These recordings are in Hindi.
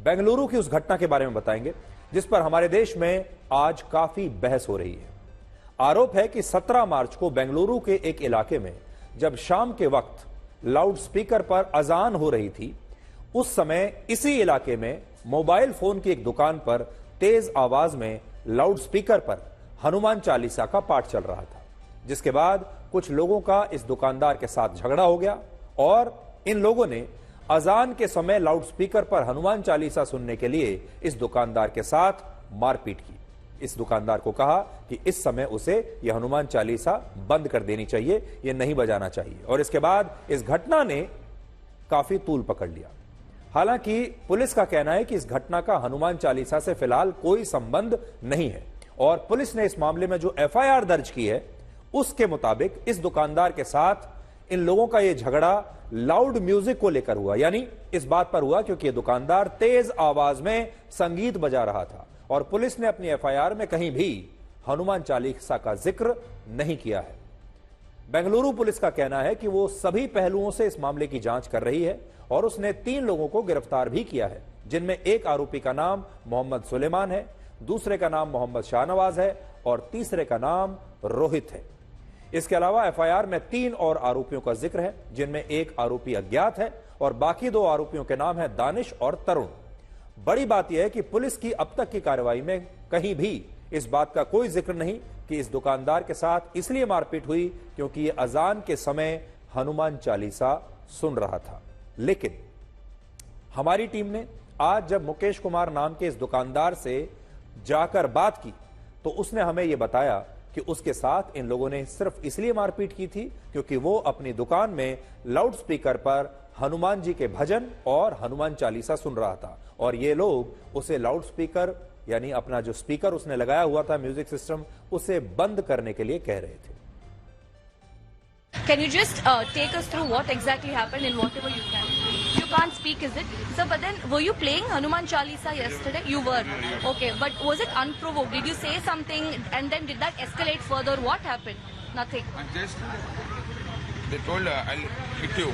बेंगलुरु की उस घटना के बारे में बताएंगे जिस पर हमारे देश में आज काफी बहस हो रही है। आरोप है कि 17 मार्च को बेंगलुरु के एक इलाके में जब शाम के वक्त लाउड स्पीकर पर अजान हो रही थी, उस समय इसी इलाके में मोबाइल फोन की एक दुकान पर तेज आवाज में लाउड स्पीकर पर हनुमान चालीसा का पाठ चल रहा था, जिसके बाद कुछ लोगों का इस दुकानदार के साथ झगड़ा हो गया और इन लोगों ने अजान के समय लाउड स्पीकर पर हनुमान चालीसा सुनने के लिए इस दुकानदार के साथ मारपीट की। इस दुकानदार को कहा कि इस समय उसे यह हनुमान चालीसा बंद कर देनी चाहिए, यह नहीं बजाना चाहिए। और इसके बाद इस घटना ने काफी तूल पकड़ लिया। हालांकि पुलिस का कहना है कि इस घटना का हनुमान चालीसा से फिलहाल कोई संबंध नहीं है और पुलिस ने इस मामले में जो एफआईआर दर्ज की है उसके मुताबिक इस दुकानदार के साथ इन लोगों का यह झगड़ा लाउड म्यूजिक को लेकर हुआ, यानी इस बात पर हुआ क्योंकि यह दुकानदार तेज आवाज में संगीत बजा रहा था और पुलिस ने अपनी एफआईआर में कहीं भी हनुमान चालीसा का जिक्र नहीं किया है। बेंगलुरु पुलिस का कहना है कि वो सभी पहलुओं से इस मामले की जांच कर रही है और उसने 3 लोगों को गिरफ्तार भी किया है, जिनमें एक आरोपी का नाम मोहम्मद सुलेमान है, दूसरे का नाम मोहम्मद शाहनवाज है और तीसरे का नाम रोहित है। इसके अलावा एफआईआर में 3 और आरोपियों का जिक्र है, जिनमें एक आरोपी अज्ञात है और बाकी 2 आरोपियों के नाम है दानिश और तरुण। बड़ी बात यह है कि पुलिस की अब तक की कार्रवाई में कहीं भी इस बात का कोई जिक्र नहीं कि इस दुकानदार के साथ इसलिए मारपीट हुई क्योंकि यह अजान के समय हनुमान चालीसा सुन रहा था। लेकिन हमारी टीम ने आज जब मुकेश कुमार नाम के इस दुकानदार से जाकर बात की तो उसने हमें यह बताया कि उसके साथ इन लोगों ने सिर्फ इसलिए मारपीट की थी क्योंकि वो अपनी दुकान में लाउड स्पीकर पर हनुमान जी के भजन और हनुमान चालीसा सुन रहा था और ये लोग उसे लाउड स्पीकर यानी अपना जो स्पीकर उसने लगाया हुआ था म्यूजिक सिस्टम उसे बंद करने के लिए कह रहे थे। Can you just take us through what exactly happened in whatever you can? You can't speak, is it? So, but then, were you playing Hanuman Chalisa yesterday? You were. Okay, but was it unprovoked? Did you say something and then did that escalate further? What happened? Nothing. And just, they told I'll hit you.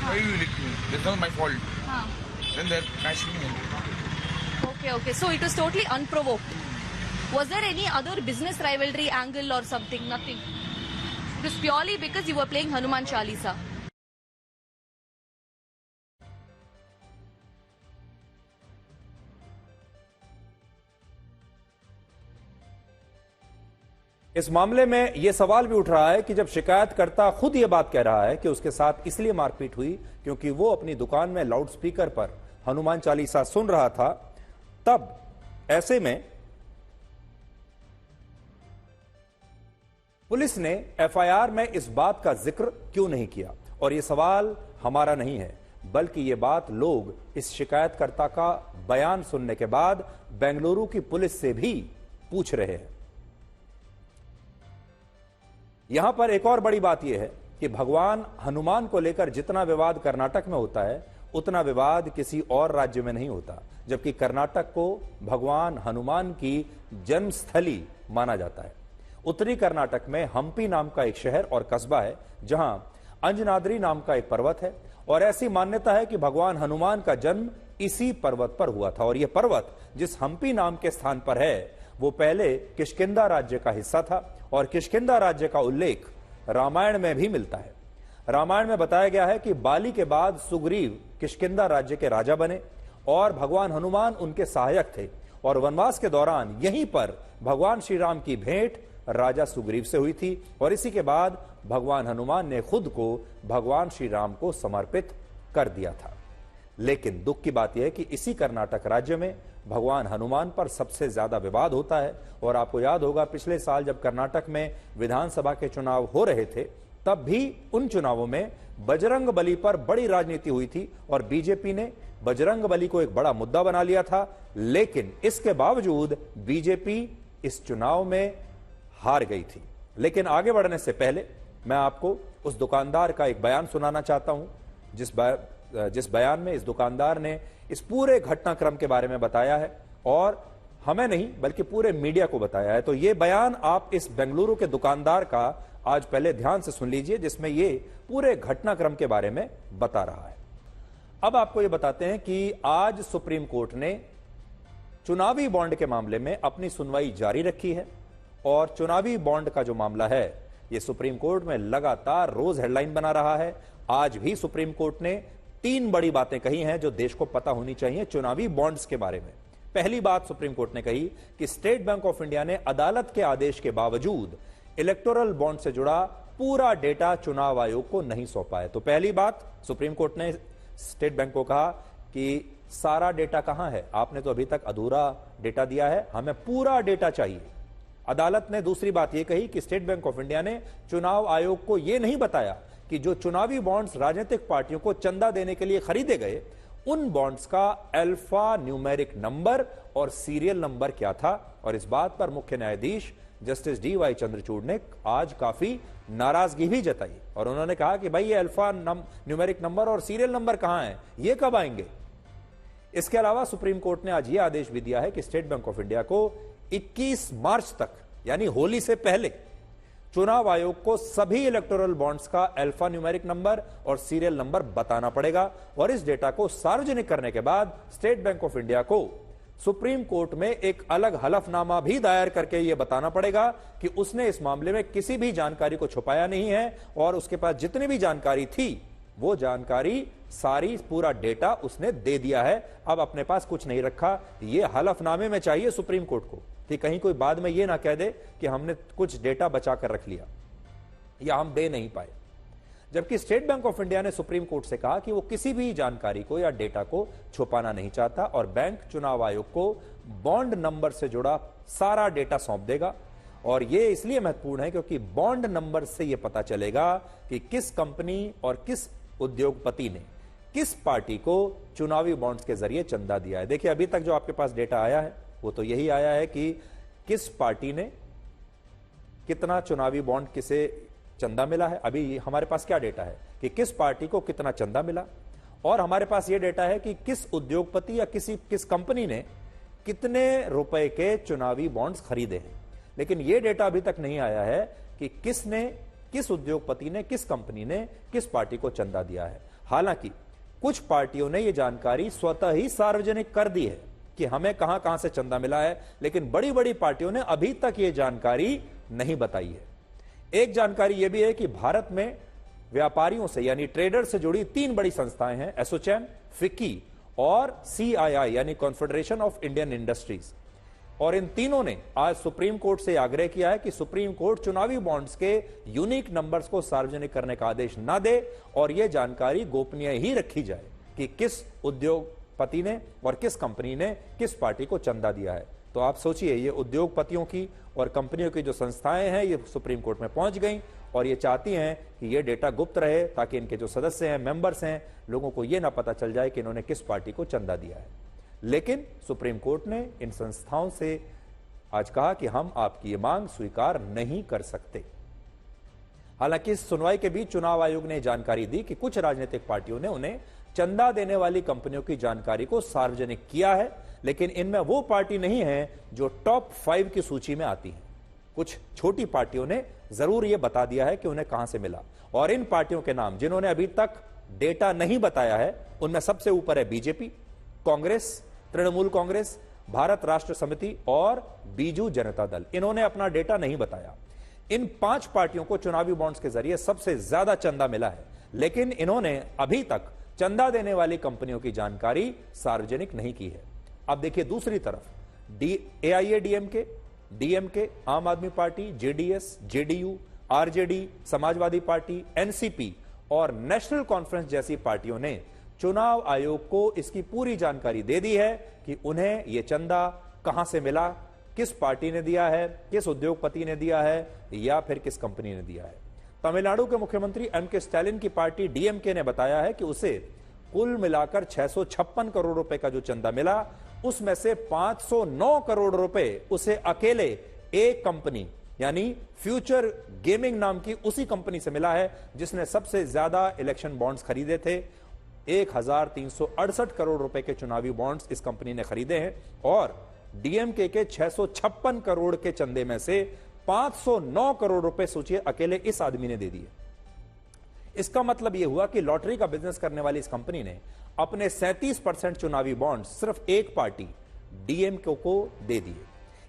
Why you hit me? That's not my fault. Then they're crashing me. Okay. So, it was totally unprovoked. Was there any other business rivalry angle or something? Nothing. It was purely because you were playing Hanuman Chalisa. इस मामले में यह सवाल भी उठ रहा है कि जब शिकायतकर्ता खुद यह बात कह रहा है कि उसके साथ इसलिए मारपीट हुई क्योंकि वो अपनी दुकान में लाउड स्पीकर पर हनुमान चालीसा सुन रहा था, तब ऐसे में पुलिस ने एफआईआर में इस बात का जिक्र क्यों नहीं किया। और यह सवाल हमारा नहीं है बल्कि यह बात लोग इस शिकायतकर्ता का बयान सुनने के बाद बेंगलुरु की पुलिस से भी पूछ रहे हैं। यहां पर एक और बड़ी बात यह है कि भगवान हनुमान को लेकर जितना विवाद कर्नाटक में होता है उतना विवाद किसी और राज्य में नहीं होता, जबकि कर्नाटक को भगवान हनुमान की जन्मस्थली माना जाता है। उत्तरी कर्नाटक में हम्पी नाम का एक शहर और कस्बा है जहां अंजनाद्री नाम का एक पर्वत है और ऐसी मान्यता है कि भगवान हनुमान का जन्म इसी पर्वत पर हुआ था और यह पर्वत जिस हम्पी नाम के स्थान पर है वो पहले किष्किंधा राज्य का हिस्सा था और किष्किंधा राज्य का उल्लेख रामायण में भी मिलता है। रामायण में बताया गया है कि बाली के बाद सुग्रीव किष्किंधा राज्य के राजा बने और भगवान हनुमान उनके सहायक थे और वनवास के दौरान यहीं पर भगवान श्री राम की भेंट राजा सुग्रीव से हुई थी और इसी के बाद भगवान हनुमान ने खुद को भगवान श्री राम को समर्पित कर दिया था। लेकिन दुख की बात यह है कि इसी कर्नाटक राज्य में भगवान हनुमान पर सबसे ज्यादा विवाद होता है और आपको याद होगा पिछले साल जब कर्नाटक में विधानसभा के चुनाव हो रहे थे तब भी उन चुनावों में बजरंग बली पर बड़ी राजनीति हुई थी और बीजेपी ने बजरंग बली को एक बड़ा मुद्दा बना लिया था। लेकिन इसके बावजूद बीजेपी इस चुनाव में हार गई थी। लेकिन आगे बढ़ने से पहले मैं आपको उस दुकानदार का एक बयान सुनाना चाहता हूं जिस बयान में इस दुकानदार ने इस पूरे घटनाक्रम के बारे में बताया है और हमें नहीं बल्कि पूरे मीडिया को बताया है। तो यह बयान आप इस बेंगलुरु के दुकानदार का आज पहले ध्यान से सुन लीजिए जिसमें यह पूरे घटनाक्रम के बारे में बता रहा है। अब आपको यह बताते हैं कि आज सुप्रीम कोर्ट ने चुनावी बॉन्ड के मामले में अपनी सुनवाई जारी रखी है और चुनावी बॉन्ड का जो मामला है यह सुप्रीम कोर्ट में लगातार रोज हेडलाइन बना रहा है। आज भी सुप्रीम कोर्ट ने 3 बड़ी बातें कही हैं जो देश को पता होनी चाहिए चुनावी बॉन्ड्स के बारे में। पहली बात सुप्रीम कोर्ट ने कही कि स्टेट बैंक ऑफ इंडिया ने अदालत के आदेश के बावजूद इलेक्टोरल बॉन्ड से जुड़ा पूरा डेटा चुनाव आयोग को नहीं सौंपा है। तो पहली बात सुप्रीम कोर्ट ने स्टेट बैंक को कहा कि सारा डेटा कहां है, आपने तो अभी तक अधूरा डेटा दिया है, हमें पूरा डेटा चाहिए। अदालत ने दूसरी बात यह कही कि स्टेट बैंक ऑफ इंडिया ने चुनाव आयोग को यह नहीं बताया कि जो चुनावी बॉन्ड्स राजनीतिक पार्टियों को चंदा देने के लिए खरीदे गए उन बॉन्ड्स का अल्फा न्यूमेरिक नंबर और सीरियल नंबर क्या था। और इस बात पर मुख्य न्यायाधीश जस्टिस डी.वाई. चंद्रचूड़ ने आज काफी नाराजगी भी जताई और उन्होंने कहा कि भाई ये अल्फा न्यूमेरिक नंबर और सीरियल नंबर कहां है, ये कब आएंगे। इसके अलावा सुप्रीम कोर्ट ने आज यह आदेश भी दिया है कि स्टेट बैंक ऑफ इंडिया को 21 मार्च तक यानी होली से पहले चुनाव आयोग को सभी इलेक्टोरल बॉन्ड्स का अल्फा न्यूमेरिक नंबर और सीरियल नंबर बताना पड़ेगा और इस डेटा को सार्वजनिक करने के बाद स्टेट बैंक ऑफ इंडिया को सुप्रीम कोर्ट में एक अलग हलफनामा भी दायर करके यह बताना पड़ेगा कि उसने इस मामले में किसी भी जानकारी को छुपाया नहीं है और उसके पास जितनी भी जानकारी थी वो जानकारी सारी पूरा डेटा उसने दे दिया है, अब अपने पास कुछ नहीं रखा। यह हलफनामे में चाहिए सुप्रीम कोर्ट को कि कहीं कोई बाद में यह ना कह दे कि हमने कुछ डेटा बचा कर रख लिया या हम दे नहीं पाए। जबकि स्टेट बैंक ऑफ इंडिया ने सुप्रीम कोर्ट से कहा कि वो किसी भी जानकारी को या डेटा को छुपाना नहीं चाहता और बैंक चुनाव आयोग को बॉन्ड नंबर से जुड़ा सारा डेटा सौंप देगा। और यह इसलिए महत्वपूर्ण है क्योंकि बॉन्ड नंबर से यह पता चलेगा कि किस कंपनी और किस उद्योगपति ने किस पार्टी को चुनावी बॉन्ड्स के जरिए चंदा दिया है। देखिए अभी तक जो आपके पास डेटा आया है वो तो यही आया है कि किस पार्टी ने कितना चुनावी बॉन्ड किसे चंदा मिला है। अभी हमारे पास क्या डेटा है कि किस पार्टी को कितना चंदा मिला और हमारे पास यह डेटा है कि किस उद्योगपति या किस कंपनी ने कितने रुपए के चुनावी बॉन्ड्स खरीदे हैं। लेकिन यह डेटा अभी तक नहीं आया है कि किस उद्योगपति ने किस कंपनी ने किस पार्टी को चंदा दिया है। हालांकि कुछ पार्टियों ने यह जानकारी स्वतः ही सार्वजनिक कर दी है कि हमें कहां कहां से चंदा मिला है, लेकिन बड़ी बड़ी पार्टियों ने अभी तक यह जानकारी नहीं बताई है। एक जानकारी यह भी है कि भारत में व्यापारियों से यानी ट्रेडर से जुड़ी 3 बड़ी संस्थाएं हैं, एसोचैम, फिक्की और सीआईआई यानी कॉन्फेडरेशन ऑफ इंडियन इंडस्ट्रीज। और इन तीनों ने आज सुप्रीम कोर्ट से आग्रह किया है कि सुप्रीम कोर्ट चुनावी बॉन्ड्स के यूनिक नंबर्स को सार्वजनिक करने का आदेश ना दे और यह जानकारी गोपनीय ही रखी जाए कि किस उद्योगपति ने और किस कंपनी ने किस पार्टी को चंदा दिया है। तो आप सोचिए ये उद्योगपतियों की और कंपनियों की जो संस्थाएं हैं ये सुप्रीम कोर्ट में पहुंच गई और ये चाहती हैं कि ये डेटा गुप्त रहे ताकि इनके जो सदस्य हैं, मेंबर्स हैं, लोगों को ये ना पता चल जाए कि इन्होंने किस पार्टी को चंदा दिया है। लेकिन सुप्रीम कोर्ट ने इन संस्थाओं से आज कहा कि हम आपकी ये मांग स्वीकार नहीं कर सकते। हालांकि इस सुनवाई के बीच चुनाव आयोग ने जानकारी दी कि कुछ राजनीतिक पार्टियों ने उन्हें चंदा देने वाली कंपनियों की जानकारी को सार्वजनिक किया है, लेकिन इनमें वो पार्टी नहीं है जो टॉप 5 की सूची में आती है। कुछ छोटी पार्टियों ने जरूर यह बता दिया है कि उन्हें कहां से मिला और इन पार्टियों के नाम जिन्होंने अभी तक डेटा नहीं बताया है उनमें सबसे ऊपर है बीजेपी, कांग्रेस, तृणमूल कांग्रेस, भारत राष्ट्र समिति और बीजू जनता दल। इन्होंने अपना डेटा नहीं बताया। इन 5 पार्टियों को चुनावी बॉन्ड्स के जरिए सबसे ज्यादा चंदा मिला है, लेकिन इन्होंने अभी तक चंदा देने वाली कंपनियों की जानकारी सार्वजनिक नहीं की है। अब देखिए दूसरी तरफ एआईएडीएमके, डीएमके, आम आदमी party, JDS, JDU, RJD, Samajwadi party, NCP और नेशनल कॉन्फ्रेंस जैसी पार्टियों ने चुनाव आयोग को इसकी पूरी जानकारी दे दी है कि उन्हें यह चंदा कहां से मिला, किस पार्टी ने दिया है, किस उद्योगपति ने दिया है या फिर किस कंपनी ने दिया है। तमिलनाडु के मुख्यमंत्री एम.के. स्टालिन की पार्टी डीएमके ने बताया है कि उसे कुल मिलाकर 656 करोड़ रुपए का जो चंदा मिला उसमें से 509 करोड़ रुपए उसे अकेले एक कंपनी यानी फ्यूचर गेमिंग नाम की उसी कंपनी से मिला है जिसने सबसे ज्यादा इलेक्शन बॉन्ड्स खरीदे थे। 1368 करोड़ रुपए के चुनावी बॉन्ड्स इस कंपनी ने खरीदे हैं और डीएमके के 656 करोड़ के चंदे में से 509 करोड़ रुपए सोचिए अकेले इस आदमी ने दे दिए। इसका मतलब यह हुआ कि लॉटरी का बिजनेस करने वाली इस कंपनी ने अपने 37% चुनावी बॉन्ड सिर्फ एक पार्टी डीएमके को दे दिए।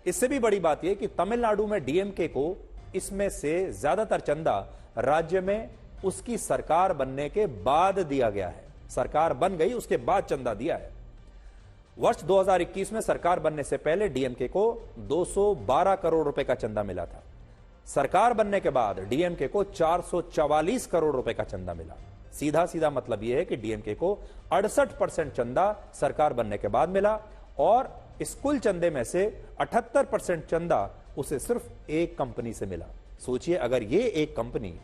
इससे भी बड़ी बात यह कि तमिलनाडु में डीएमके को इसमें से ज्यादातर चंदा राज्य में उसकी सरकार बनने के बाद दिया गया है। सरकार बन गई उसके बाद चंदा दिया है। वर्ष 2021 में सरकार बनने से पहले डीएमके को 212 करोड़ रुपए का चंदा मिला था। सरकार बनने के बाद डीएमके को 444 करोड़ रुपए का चंदा मिला। सीधा सीधा मतलब यह है कि डीएमके को 68% चंदा सरकार बनने के बाद मिला और इस कुल चंदे में से 78% चंदा उसे सिर्फ एक कंपनी से मिला। सोचिए, अगर ये एक कंपनी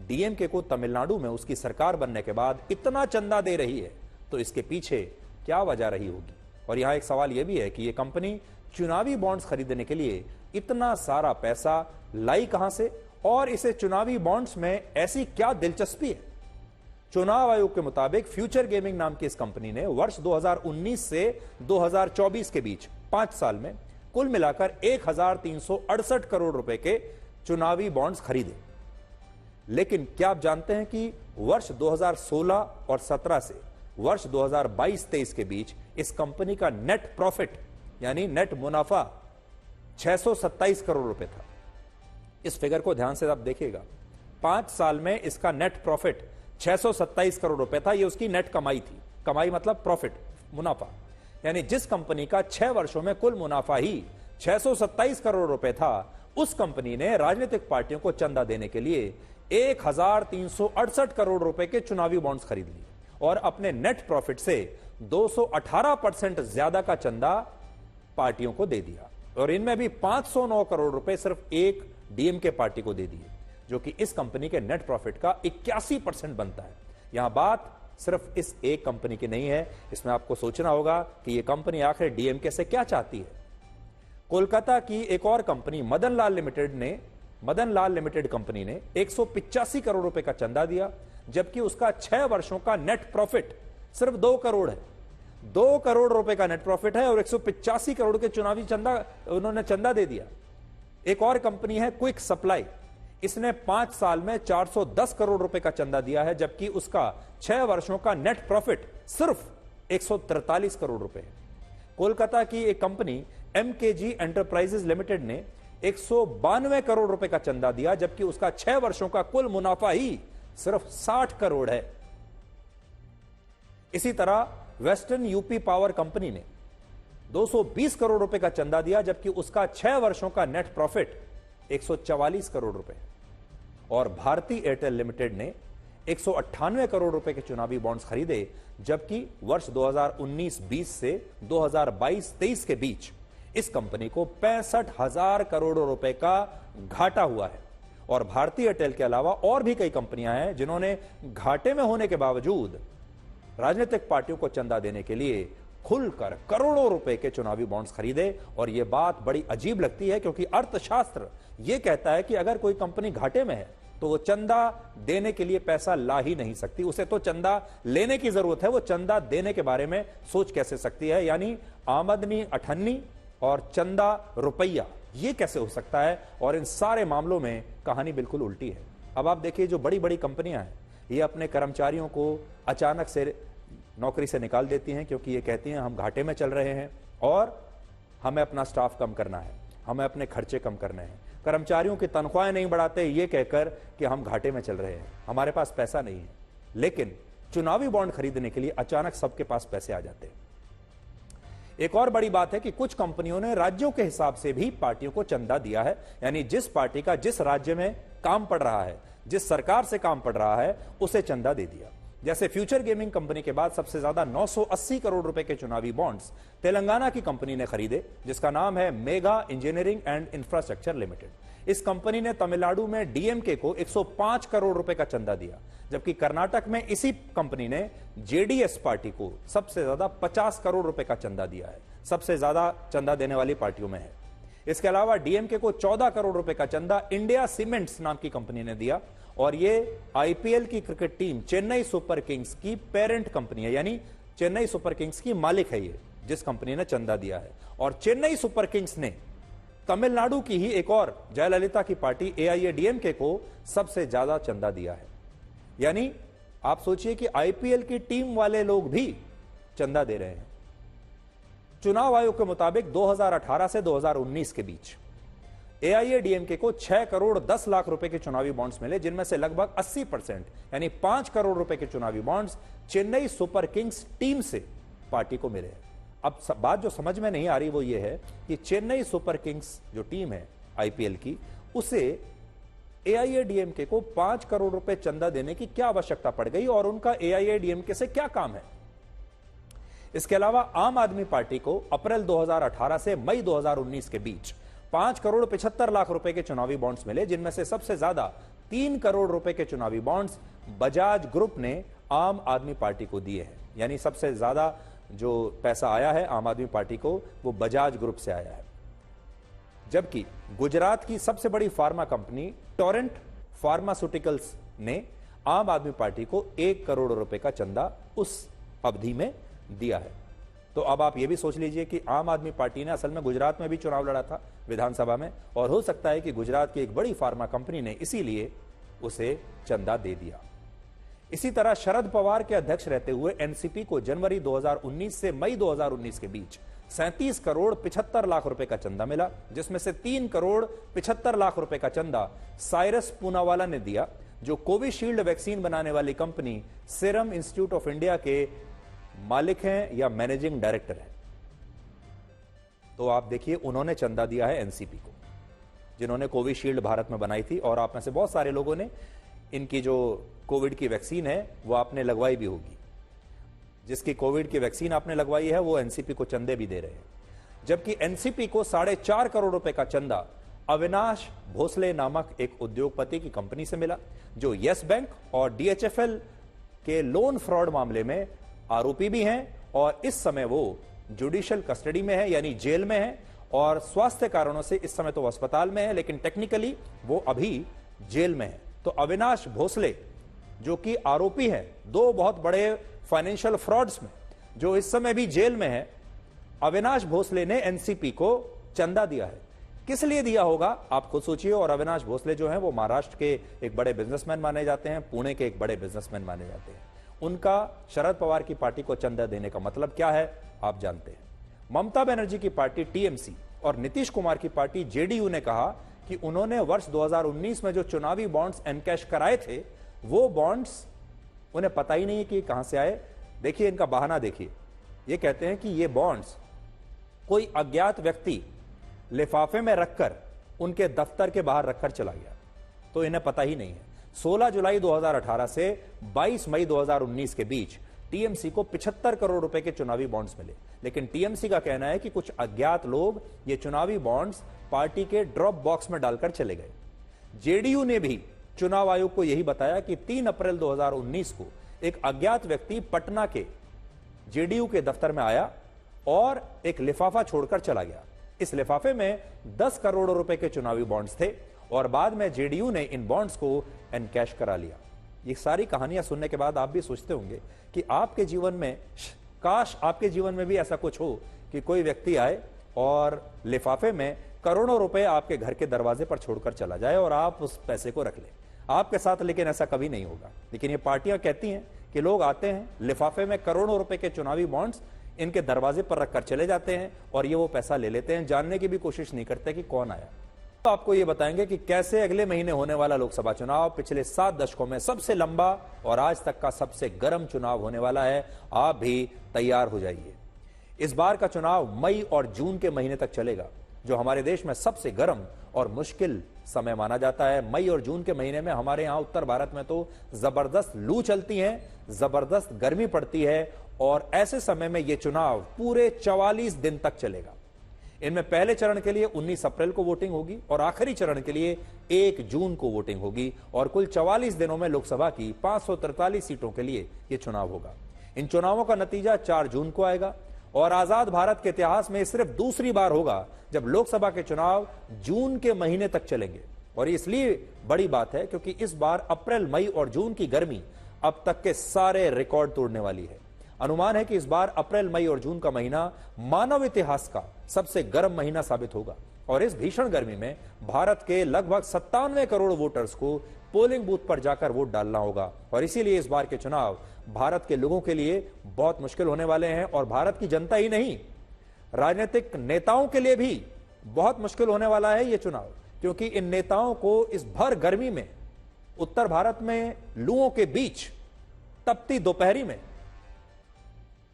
डीएमके को तमिलनाडु में उसकी सरकार बनने के बाद इतना चंदा दे रही है तो इसके पीछे क्या वजह रही होगी। और यहां एक सवाल यह भी है कि यह कंपनी चुनावी बॉन्ड्स खरीदने के लिए इतना सारा पैसा लाई कहां से और इसे चुनावी बॉन्ड्स में ऐसी क्या दिलचस्पी है। चुनाव आयोग के मुताबिक फ्यूचर गेमिंग नाम की इस कंपनी ने वर्ष 2019 से 2024 के बीच 5 साल में कुल मिलाकर 1368 करोड़ रुपए के चुनावी बॉन्ड्स खरीदे। लेकिन क्या आप जानते हैं कि वर्ष 2016 और 17 से वर्ष 2022-23 के बीच इस कंपनी का नेट प्रॉफिट यानी नेट मुनाफा 627 करोड़ रुपए था। इस फिगर को ध्यान से आप देखिएगा। 5 साल में इसका नेट प्रॉफिट 627 करोड़ रुपए था। यह उसकी नेट कमाई थी। कमाई मतलब प्रॉफिट, मुनाफा। यानी जिस कंपनी का 6 वर्षों में कुल मुनाफा ही 627 करोड़ रुपए था, उस कंपनी ने राजनीतिक पार्टियों को चंदा देने के लिए 1368 करोड़ रुपए के चुनावी बॉन्ड्स खरीद लिए और अपने नेट प्रॉफिट से 218% ज्यादा का चंदा पार्टियों को दे दिया। और इनमें भी 509 करोड़ रुपए सिर्फ एक डीएमके पार्टी को दे दिए, जो कि इस कंपनी के नेट प्रॉफिट का 81% बनता है। यहां बात सिर्फ इस एक कंपनी की नहीं है, इसमें आपको सोचना होगा कि यह कंपनी आखिर डीएमके से क्या चाहती है। कोलकाता की एक और company Madan Lal limited company ने 185 करोड़ रुपए का चंदा दिया, जबकि उसका 6 वर्षों का नेट प्रॉफिट सिर्फ 2 करोड़ है। 2 करोड़ रुपए का नेट प्रॉफिट है और 185 करोड़ के चुनावी चंदा उन्होंने चंदा दे दिया। एक और कंपनी है क्विक सप्लाई। इसने 5 साल में 410 करोड़ रुपए का चंदा दिया है, जबकि उसका 6 वर्षों का नेट प्रॉफिट सिर्फ 143 करोड़ रुपए है। कोलकाता की एक कंपनी एमकेजी एंटरप्राइजेज लिमिटेड ने 192 करोड़ रुपए का चंदा दिया, जबकि उसका 6 वर्षों का कुल मुनाफा ही सिर्फ 60 करोड़ है। इसी तरह वेस्टर्न यूपी पावर कंपनी ने 220 करोड़ रुपए का चंदा दिया, जबकि उसका 6 वर्षों का नेट प्रॉफिट 144 करोड़ रुपए। और भारती एयरटेल लिमिटेड ने 198 करोड़ रुपए के चुनावी बॉन्ड्स खरीदे, जबकि वर्ष 2019-20 से 2022-23 के बीच इस कंपनी को 65,000 करोड़ रुपए का घाटा हुआ है। और भारतीय एयरटेल के अलावा और भी कई कंपनियां हैं जिन्होंने घाटे में होने के बावजूद राजनीतिक पार्टियों को चंदा देने के लिए खुलकर करोड़ों रुपए के चुनावी बॉन्ड्स खरीदे। और यह बात बड़ी अजीब लगती है, क्योंकि अर्थशास्त्र यह कहता है कि अगर कोई कंपनी घाटे में है तो वो चंदा देने के लिए पैसा ला ही नहीं सकती, उसे तो चंदा लेने की जरूरत है। वो चंदा देने के बारे में सोच कैसे सकती है? यानी आमदनी अठन्नी और चंदा रुपया, ये कैसे हो सकता है? और इन सारे मामलों में कहानी बिल्कुल उल्टी है। अब आप देखिए, जो बड़ी बड़ी कंपनियां हैं ये अपने कर्मचारियों को अचानक से नौकरी से निकाल देती हैं, क्योंकि ये कहती हैं हम घाटे में चल रहे हैं और हमें अपना स्टाफ कम करना है, हमें अपने खर्चे कम करने हैं। कर्मचारियों की तनख्वाहें नहीं बढ़ाते ये कहकर कि हम घाटे में चल रहे हैं, हमारे पास पैसा नहीं है। लेकिन चुनावी बॉन्ड खरीदने के लिए अचानक सबके पास पैसे आ जाते हैं। एक और बड़ी बात है कि कुछ कंपनियों ने राज्यों के हिसाब से भी पार्टियों को चंदा दिया है। यानी जिस पार्टी का जिस राज्य में काम पड़ रहा है, जिस सरकार से काम पड़ रहा है, उसे चंदा दे दिया। जैसे फ्यूचर गेमिंग कंपनी के बाद सबसे ज्यादा 980 करोड़ रुपए के चुनावी बॉन्ड्स तेलंगाना की कंपनी ने खरीदे, जिसका नाम है mega engineering and infrastructure limited. इस कंपनी ने तमिलनाडु में डीएमके को 105 करोड़ रुपए का चंदा दिया, जबकि कर्नाटक में इसी कंपनी ने जेडीएस पार्टी को सबसे ज्यादा 50 करोड़ रुपए का चंदा दिया है। सबसे ज्यादा चंदा देने वाली पार्टियों में है। इसके अलावा डीएमके को 14 करोड़ रुपए का चंदा इंडिया सीमेंट्स नाम की कंपनी ने दिया, और ये आईपीएल की cricket team Chennai super Kings की पेरेंट कंपनी है। यानी चेन्नई सुपर किंग्स की मालिक है ये, जिस कंपनी ने चंदा दिया है। और चेन्नई सुपर किंग्स ने तमिलनाडु की ही एक और जयललिता की पार्टी एआईएडीएमके को सबसे ज्यादा चंदा दिया है। यानी आप सोचिए कि आईपीएल की टीम वाले लोग भी चंदा दे रहे हैं। चुनाव आयोग के मुताबिक 2018 से 2019 के बीच एआईएडीएमके को 6 करोड़ 10 लाख रुपए के चुनावी बॉन्ड्स मिले, जिनमें से लगभग 80% यानी 5 करोड़ रुपए के चुनावी bonds Chennai super Kings team से पार्टी को मिले हैं। अब बात जो समझ में नहीं आ रही वो ये है कि चेन्नई सुपर किंग्स जो टीम है आईपीएल की, उसे एआईएडीएमके को 5 करोड़ रुपए चंदा देने की क्या आवश्यकता पड़ गई और उनका एआईएडीएमके से क्या काम है। इसके अलावा आम आदमी पार्टी को अप्रैल 2018 से मई 2019 के बीच 5 करोड़ 75 लाख रुपए के चुनावी बॉन्ड्स मिले, जिनमें से सबसे ज्यादा 3 करोड़ रुपए के चुनावी बॉन्ड्स बजाज ग्रुप ने आम आदमी पार्टी को दिए हैं। यानी सबसे ज्यादा जो पैसा आया है आम आदमी पार्टी को वो बजाज ग्रुप से आया है। जबकि गुजरात की सबसे बड़ी फार्मा कंपनी टोरेंट फार्मास्यूटिकल्स ने आम आदमी पार्टी को 1 करोड़ रुपए का चंदा उस अवधि में दिया है। तो अब आप ये भी सोच लीजिए कि आम आदमी पार्टी ने असल में गुजरात में भी चुनाव लड़ा था विधानसभा में, और हो सकता है कि गुजरात की एक बड़ी फार्मा कंपनी ने इसीलिए उसे चंदा दे दिया। इसी तरह शरद पवार के अध्यक्ष रहते हुए एनसीपी को जनवरी 2019 से मई 2019 के बीच 37 करोड़ 75 लाख रुपए का चंदा मिला, जिसमें से 3 करोड़ 75 लाख रुपए का चंदा साइरस पूनावाला ने दिया, जो कोविशील्ड वैक्सीन बनाने वाली company serum institute of India के मालिक हैं या मैनेजिंग डायरेक्टर हैं। तो आप देखिए उन्होंने चंदा दिया है एनसीपी को, जिन्होंने कोविशील्ड भारत में बनाई थी, और आप में से बहुत सारे लोगों ने इनकी जो कोविड की वैक्सीन है वो आपने लगवाई भी होगी। जिसकी कोविड की वैक्सीन आपने लगवाई है वो एनसीपी को चंदे भी दे रहे हैं। जबकि एनसीपी को 4.5 करोड़ रुपए का चंदा अविनाश भोसले नामक एक उद्योगपति की कंपनी से मिला, जो यस बैंक और डीएचएफएल के लोन फ्रॉड मामले में आरोपी भी हैं, और इस समय वो जुडिशियल कस्टडी में है यानी जेल में है, और स्वास्थ्य कारणों से इस समय तो वो अस्पताल में है, लेकिन टेक्निकली वो अभी जेल में है। तो अविनाश भोसले जो कि आरोपी है 2 बहुत बड़े फाइनेंशियल फ्रॉड्स में, जो इस समय भी जेल में है, अविनाश भोसले ने एनसीपी को चंदा दिया है। किस लिए दिया होगा आप खुद सोचिए। और अविनाश भोसले जो हैं वो महाराष्ट्र के एक बड़े बिजनेसमैन माने जाते हैं, पुणे के एक बड़े बिजनेसमैन माने जाते हैं। उनका शरद पवार की पार्टी को चंदा देने का मतलब क्या है आप जानते हैं। ममता बनर्जी की पार्टी टीएमसी और नीतीश कुमार की पार्टी जेडीयू ने कहा कि उन्होंने वर्ष 2019 में जो चुनावी बॉन्ड्स एनकैश कराए थे वो बॉन्ड्स उन्हें पता ही नहीं है कि कहां से आए। देखिए इनका बहाना देखिए, ये कहते हैं कि ये बॉन्ड्स कोई अज्ञात व्यक्ति लिफाफे में रखकर उनके दफ्तर के बाहर रखकर चला गया, तो इन्हें पता ही नहीं है। 16 जुलाई 2018 से 22 मई 2019 के बीच टीएमसी को 75 करोड़ रुपए के चुनावी बॉन्ड्स मिले, लेकिन टीएमसी का कहना है कि कुछ अज्ञात लोग ये चुनावी बॉन्ड्स पार्टी के ड्रॉप बॉक्स में डालकर चले गए। जेडीयू ने भी चुनाव आयोग को यही बताया कि 3 अप्रैल 2019 को एक अज्ञात व्यक्ति पटना के जेडीयू के दफ्तर में आया और एक लिफाफा छोड़कर चला गया। इस लिफाफे में 10 करोड़ रुपए के चुनावी बॉन्ड्स थे, और बाद में जेडीयू ने इन बॉन्ड्स को एनकैश करा लिया। ये सारी कहानियां सुनने के बाद आप भी सोचते होंगे कि आपके जीवन में, काश आपके जीवन में भी ऐसा कुछ हो कि कोई व्यक्ति आए और लिफाफे में करोड़ों रुपए आपके घर के दरवाजे पर छोड़कर चला जाए और आप उस पैसे को रख लें। आपके साथ लेकिन ऐसा कभी नहीं होगा। लेकिन ये पार्टियां कहती हैं कि लोग आते हैं, लिफाफे में करोड़ों रुपए के चुनावी बॉन्ड्स इनके दरवाजे पर रखकर चले जाते हैं और ये वो पैसा ले लेते हैं, जानने की भी कोशिश नहीं करते कि कौन आया। तो आपको ये बताएंगे कि कैसे अगले महीने होने वाला लोकसभा चुनाव पिछले 7 दशकों में सबसे लंबा और आज तक का सबसे गर्म चुनाव होने वाला है। आप भी तैयार हो जाइए। इस बार का चुनाव मई और जून के महीने तक चलेगा, जो हमारे देश में सबसे गर्म और मुश्किल समय माना जाता है। मई और जून के महीने में हमारे यहां उत्तर भारत में तो जबरदस्त लू चलती है, जबरदस्त गर्मी पड़ती है, और ऐसे समय में यह चुनाव पूरे 44 दिन तक चलेगा। इनमें पहले चरण के लिए 19 अप्रैल को वोटिंग होगी और आखिरी चरण के लिए 1 जून को वोटिंग होगी, और कुल 44 दिनों में लोकसभा की 543 सीटों के लिए यह चुनाव होगा। इन चुनावों का नतीजा 4 जून को आएगा, और आजाद भारत के इतिहास में सिर्फ दूसरी बार होगा जब लोकसभा के चुनाव जून के महीने तक चलेंगे। और इसलिए बड़ी बात है क्योंकि इस बार अप्रैल, मई और जून की गर्मी अब तक के सारे रिकॉर्ड तोड़ने वाली है। अनुमान है कि इस बार अप्रैल, मई और जून का महीना मानव इतिहास का सबसे गर्म महीना साबित होगा और इस भीषण गर्मी में भारत के लगभग 97 करोड़ वोटर्स को पोलिंग बूथ पर जाकर वोट डालना होगा और इसीलिए इस बार के चुनाव भारत के लोगों के लिए बहुत मुश्किल होने वाले हैं और भारत की जनता ही नहीं, राजनीतिक नेताओं के लिए भी बहुत मुश्किल होने वाला है यह चुनाव, क्योंकि इन नेताओं को इस भर गर्मी में उत्तर भारत में लूओं के बीच तपती दोपहरी में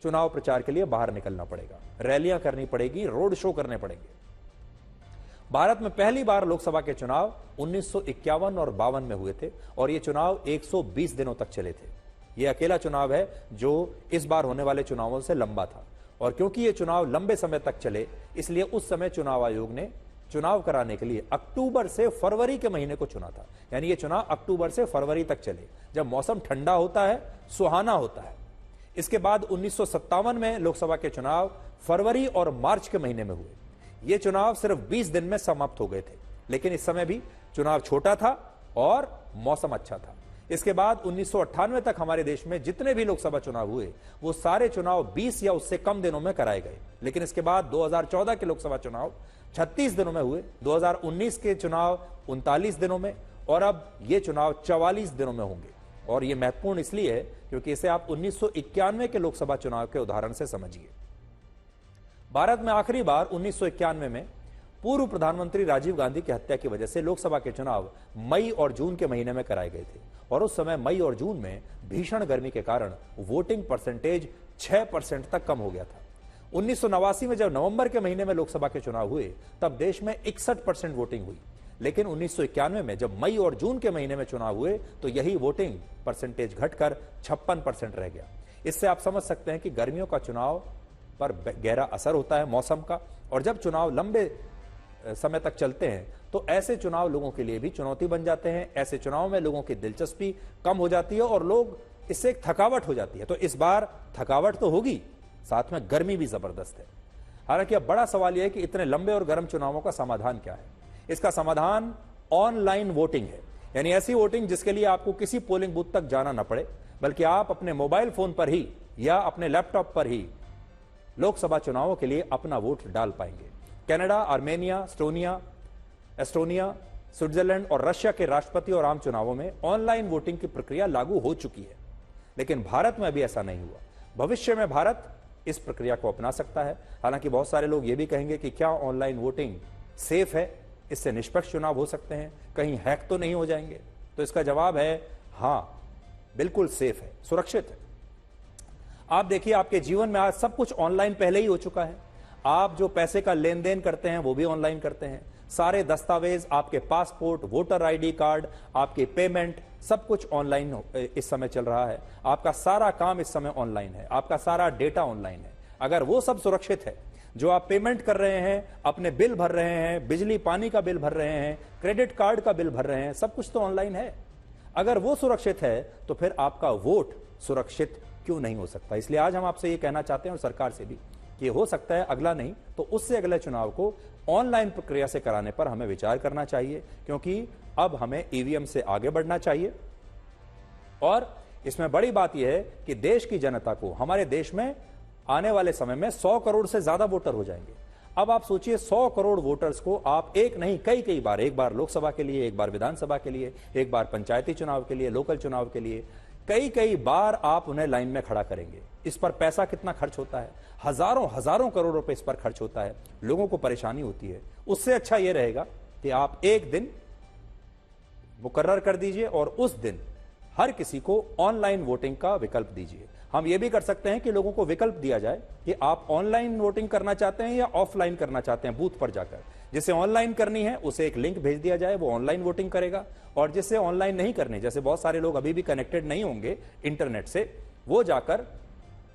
चुनाव प्रचार के लिए बाहर निकलना पड़ेगा, रैलियां करनी पड़ेगी, रोड शो करने पड़ेंगे। भारत में पहली बार लोकसभा के चुनाव 1951 और 52 में हुए थे और यह चुनाव 120 दिनों तक चले थे। यह अकेला चुनाव है जो इस बार होने वाले चुनावों से लंबा था और क्योंकि यह चुनाव लंबे समय तक चले, इसलिए उस समय चुनाव आयोग ने चुनाव कराने के लिए अक्टूबर से फरवरी के महीने को चुना था। यानी यह चुनाव अक्टूबर से फरवरी तक चले, जब मौसम ठंडा होता है, सुहाना होता है। इसके बाद 1957 में लोकसभा के चुनाव फरवरी और मार्च के महीने में हुए। ये चुनाव सिर्फ 20 दिन में समाप्त हो गए थे, लेकिन इस समय भी चुनाव छोटा था और मौसम अच्छा था। इसके बाद 1998 तक हमारे देश में जितने भी लोकसभा चुनाव हुए वो सारे चुनाव 20 या उससे कम दिनों में कराए गए, लेकिन इसके बाद 2014 के लोकसभा चुनाव 36 दिनों में हुए, 2019 के चुनाव 39 दिनों में और अब ये चुनाव 44 दिनों में होंगे। और ये महत्वपूर्ण इसलिए है क्योंकि इसे आप 1991 के लोकसभा चुनाव के उदाहरण से समझिए। भारत में आखिरी बार 1991 में पूर्व प्रधानमंत्री राजीव गांधी की हत्या की वजह से लोकसभा के चुनाव मई और जून के महीने में कराए गए थे और उस समय मई और जून में भीषण गर्मी के कारण वोटिंग परसेंटेज 6% तक कम हो गया था। 1989 में जब नवंबर के महीने में लोकसभा के चुनाव हुए तब देश में 61% वोटिंग हुई, लेकिन 1991 में जब मई और जून के महीने में चुनाव हुए तो यही वोटिंग परसेंटेज घटकर 56% रह गया। इससे आप समझ सकते हैं कि गर्मियों का चुनाव पर गहरा असर होता है मौसम का, और जब चुनाव लंबे समय तक चलते हैं तो ऐसे चुनाव लोगों के लिए भी चुनौती बन जाते हैं। ऐसे चुनाव में लोगों की दिलचस्पी कम हो जाती है और लोग इससे एक थकावट हो जाती है। तो इस बार थकावट तो होगी, साथ में गर्मी भी जबरदस्त है। हालांकि अब बड़ा सवाल यह है कि इतने लंबे और गर्म चुनावों का समाधान क्या है। इसका समाधान ऑनलाइन वोटिंग है, यानी ऐसी वोटिंग जिसके लिए आपको किसी पोलिंग बूथ तक जाना न पड़े, बल्कि आप अपने मोबाइल फोन पर ही या अपने लैपटॉप पर ही लोकसभा चुनावों के लिए अपना वोट डाल पाएंगे। कनाडा, आर्मेनिया, एस्टोनिया, स्विट्जरलैंड और रशिया के राष्ट्रपति और आम चुनावों में ऑनलाइन वोटिंग की प्रक्रिया लागू हो चुकी है, लेकिन भारत में अभी ऐसा नहीं हुआ। भविष्य में भारत इस प्रक्रिया को अपना सकता है। हालांकि बहुत सारे लोग यह भी कहेंगे कि क्या ऑनलाइन वोटिंग सेफ है, इससे निष्पक्ष चुनाव हो सकते हैं, कहीं हैक तो नहीं हो जाएंगे? तो इसका जवाब है हां, बिल्कुल सेफ है, सुरक्षित है। आप देखिए, आपके जीवन में आज सब कुछ ऑनलाइन पहले ही हो चुका है। आप जो पैसे का लेन देन करते हैं वो भी ऑनलाइन करते हैं। सारे दस्तावेज, आपके पासपोर्ट, वोटर आईडी कार्ड, आपकी पेमेंट, सब कुछ ऑनलाइन इस समय चल रहा है। आपका सारा काम इस समय ऑनलाइन है, आपका सारा डेटा ऑनलाइन है। अगर वो सब सुरक्षित है, जो आप पेमेंट कर रहे हैं, अपने बिल भर रहे हैं, बिजली पानी का बिल भर रहे हैं, क्रेडिट कार्ड का बिल भर रहे हैं, सब कुछ तो ऑनलाइन है। अगर वो सुरक्षित है तो फिर आपका वोट सुरक्षित क्यों नहीं हो सकता? इसलिए आज हम आपसे ये कहना चाहते हैं और सरकार से भी कि हो सकता है अगला नहीं तो उससे अगले चुनाव को ऑनलाइन प्रक्रिया से कराने पर हमें विचार करना चाहिए, क्योंकि अब हमें ईवीएम से आगे बढ़ना चाहिए। और इसमें बड़ी बात यह है कि देश की जनता को, हमारे देश में आने वाले समय में 100 करोड़ से ज्यादा वोटर हो जाएंगे। अब आप सोचिए, 100 करोड़ वोटर्स को आप एक नहीं कई बार, एक बार लोकसभा के लिए, एक बार विधानसभा के लिए, एक बार पंचायती चुनाव के लिए, लोकल चुनाव के लिए, कई बार आप उन्हें लाइन में खड़ा करेंगे। इस पर पैसा कितना खर्च होता है? हजारों करोड़ रुपए इस पर खर्च होता है, लोगों को परेशानी होती है। उससे अच्छा यह रहेगा कि आप एक दिन मुकर्रर कर दीजिए और उस दिन हर किसी को ऑनलाइन वोटिंग का विकल्प दीजिए। हम यह भी कर सकते हैं कि लोगों को विकल्प दिया जाए कि आप ऑनलाइन वोटिंग करना चाहते हैं या ऑफलाइन करना चाहते हैं, बूथ पर जाकर। जिसे ऑनलाइन करनी है उसे एक लिंक भेज दिया जाए, वो ऑनलाइन वोटिंग करेगा, और जिसे ऑनलाइन नहीं करनी, जैसे बहुत सारे लोग अभी भी कनेक्टेड नहीं होंगे इंटरनेट से, वो जाकर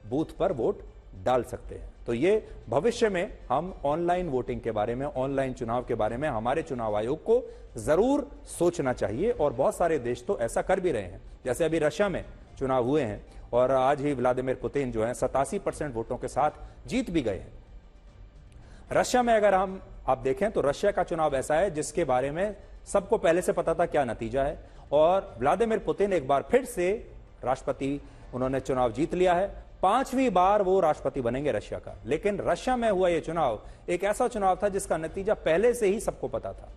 बूथ पर वोट डाल सकते हैं। तो ये भविष्य में हम ऑनलाइन वोटिंग के बारे में, ऑनलाइन चुनाव के बारे में हमारे चुनाव आयोग को जरूर सोचना चाहिए, और बहुत सारे देश तो ऐसा कर भी रहे हैं। जैसे अभी रशिया में चुनाव हुए हैं और आज ही व्लादिमीर पुतिन जो है 87% वोटों के साथ जीत भी गए हैं। रशिया में अगर आप देखें तो रशिया का चुनाव ऐसा है जिसके बारे में सबको पहले से पता था क्या नतीजा है, और व्लादिमीर पुतिन एक बार फिर से राष्ट्रपति, उन्होंने चुनाव जीत लिया है। 5वीं बार वो राष्ट्रपति बनेंगे रशिया का। लेकिन रशिया में हुआ यह चुनाव एक ऐसा चुनाव था जिसका नतीजा पहले से ही सबको पता था,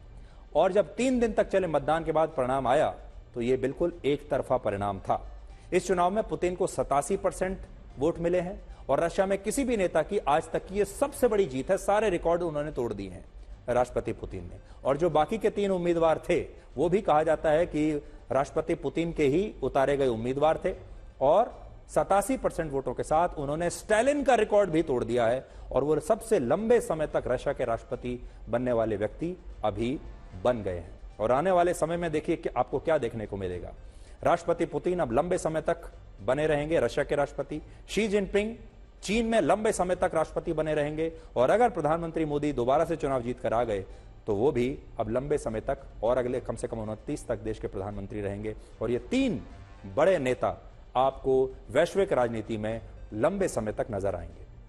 और जब 3 दिन तक चले मतदान के बाद परिणाम आया तो यह बिल्कुल एक तरफा परिणाम था। इस चुनाव में पुतिन को 87% वोट मिले हैं और रशिया में किसी भी नेता की आज तक की यह सबसे बड़ी जीत है। सारे रिकॉर्ड उन्होंने तोड़ दिए हैं राष्ट्रपति पुतिन ने। और जो बाकी के 3 उम्मीदवार थे वो भी कहा जाता है कि राष्ट्रपति पुतिन के ही उतारे गए उम्मीदवार थे, और 87% वोटों के साथ उन्होंने स्टालिन का रिकॉर्ड भी तोड़ दिया है, और वो सबसे लंबे समय तक रशिया के राष्ट्रपति बनने वाले व्यक्ति अभी बन गए हैं। और आने वाले समय में देखिए कि आपको क्या देखने को मिलेगा। राष्ट्रपति पुतिन अब लंबे समय तक बने रहेंगे रशिया के राष्ट्रपति। शी जिनपिंग चीन में लंबे समय तक राष्ट्रपति बने रहेंगे, और अगर प्रधानमंत्री मोदी दोबारा से चुनाव जीत कर आ गए तो वो भी अब लंबे समय तक और अगले कम से कम 29 तक देश के प्रधानमंत्री रहेंगे। और ये 3 बड़े नेता आपको वैश्विक राजनीति में लंबे समय तक नजर आएंगे।